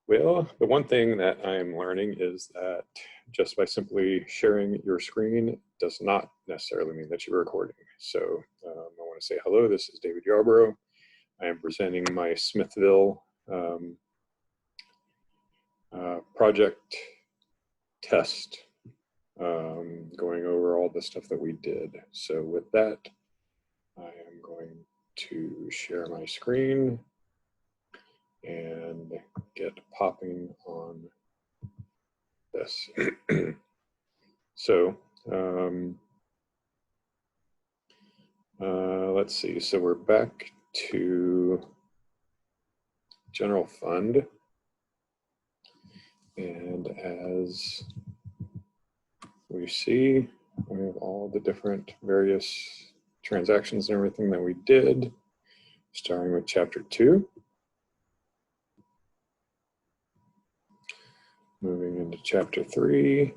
Well, the one thing that I'm learning is that just by simply sharing your screen does not necessarily mean that you're recording. So I want to say hello, this is David Yarborough. I am presenting my Smithville project test, going over all the stuff that we did. So with that, I am going to share my screen and get popping on this. So let's see. So we're back to general fund. And as we see, we have all the different various transactions and everything that we did, starting with chapter 2. Moving into chapter 3,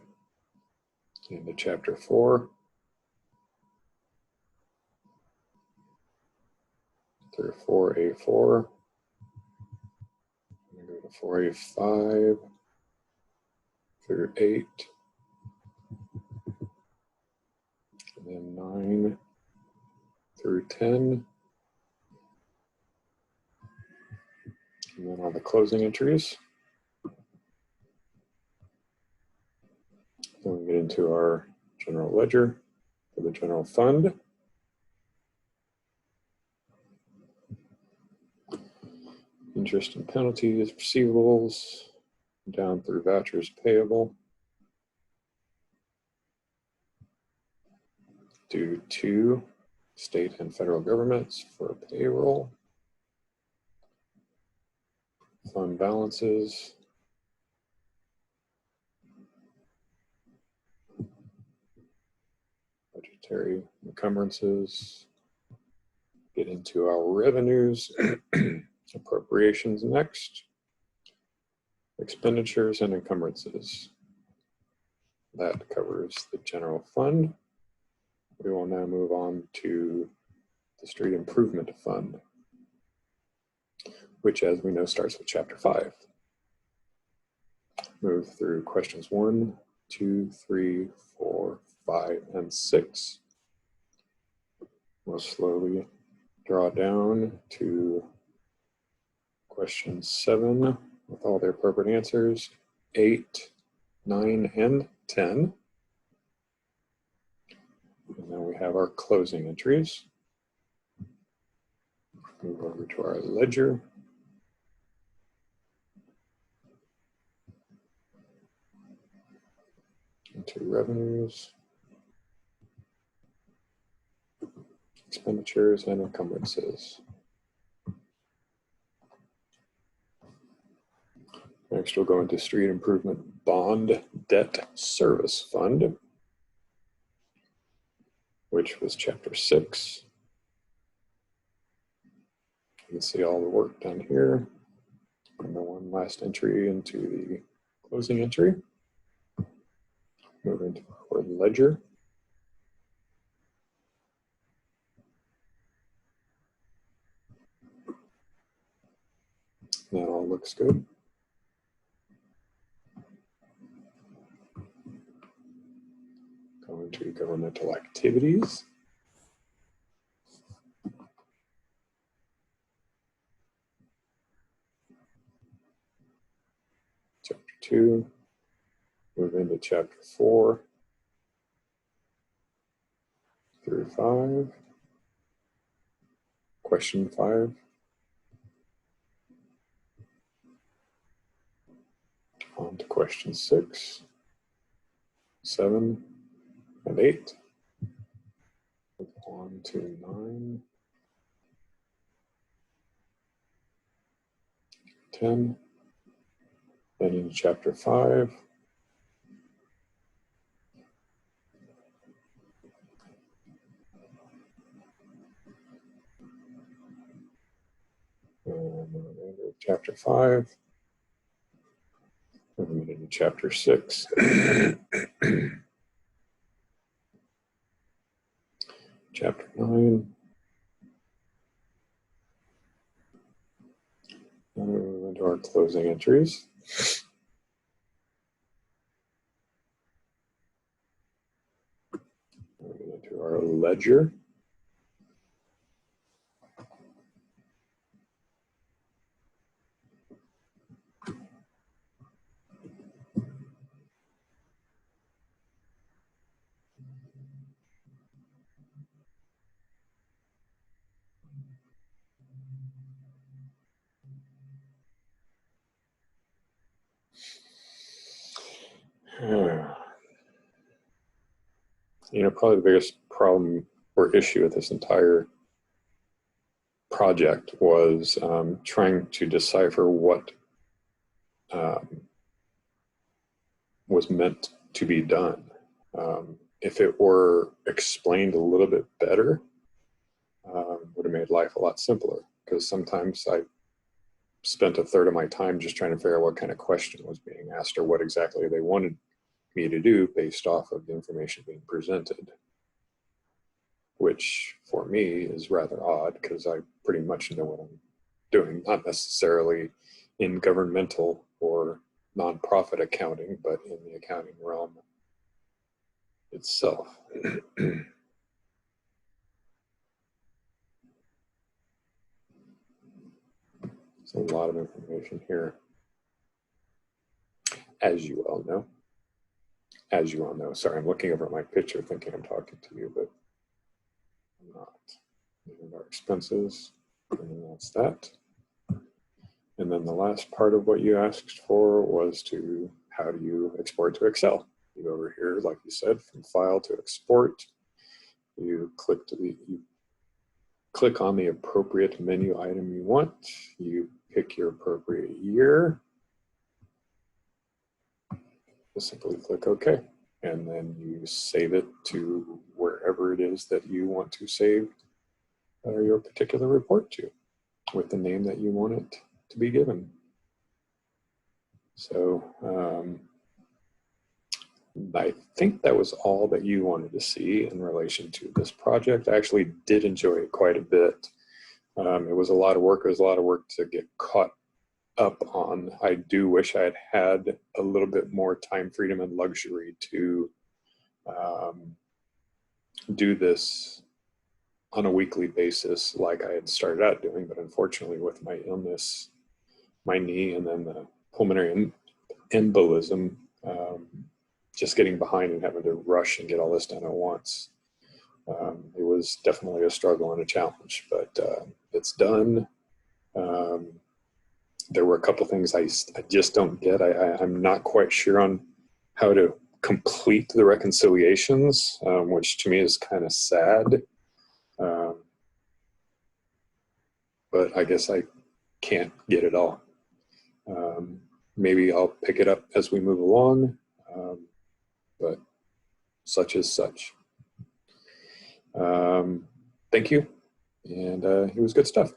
into chapter 4, through 4A4, I'm going to go to 4A5, through 8, and then 9 through 10, and then all the closing entries. Then we get into our general ledger for the general fund. Interest and penalties, receivables, down through vouchers payable. Due to state and federal governments for payroll. Fund balances. Budgetary encumbrances. Get into our revenues. Appropriations next. Expenditures and encumbrances. That covers the general fund. We will now move on to the street improvement fund, which, as we know, starts with chapter 5. Move through questions 1, 2, 3, 4, 5, and 6. We'll slowly draw down to question 7 with all the appropriate answers, 8, 9, and 10. And then we have our closing entries. Move over to our ledger. Into revenues, expenditures, and encumbrances. Next, we'll go into street improvement bond debt service fund, which was chapter 6. You can see all the work done here. And the one last entry into the closing entry. Move into our ledger. That all looks good. Go into governmental activities. Chapter 2. Move into chapter 4 through 5. Question 5. On to question 6, 7, and 8. On to 9, 10, then into chapter 5. And the remainder of chapter 5. Moving into chapter 6. Chapter 9. And we move into our closing entries. We're going to do our ledger. You know, probably the biggest problem or issue with this entire project was trying to decipher what was meant to be done. If it were explained a little bit better, would have made life a lot simpler, because sometimes I spent a third of my time just trying to figure out what kind of question was being asked or what exactly they wanted me to do based off of the information being presented, which for me is rather odd because I pretty much know what I'm doing, not necessarily in governmental or nonprofit accounting, but in the accounting realm itself. It's a lot of information here, as you all know. As you all know, sorry, I'm looking over at my picture thinking I'm talking to you, but I'm not. And our expenses, and that's that. And then the last part of what you asked for was to, how do you export to Excel? You go over here, like you said, from File to Export. You click on the appropriate menu item you want. You pick your appropriate year. You simply click OK. And then you save it to wherever it is that you want to save your particular report to, with the name that you want it to be given. So I think that was all that you wanted to see in relation to this project. I actually did enjoy it quite a bit. It was a lot of work. It was a lot of work to get caught up on. I do wish I had had a little bit more time, freedom, and luxury to do this on a weekly basis like I had started out doing, but unfortunately with my illness, my knee, and then the pulmonary embolism, just getting behind and having to rush and get all this done at once. It was definitely a struggle and a challenge, but it's done. There were a couple things I just don't get. I'm not quite sure on how to complete the reconciliations, which to me is kind of sad. But I guess I can't get it all. Maybe I'll pick it up as we move along, but such is such. Thank you, and it was good stuff.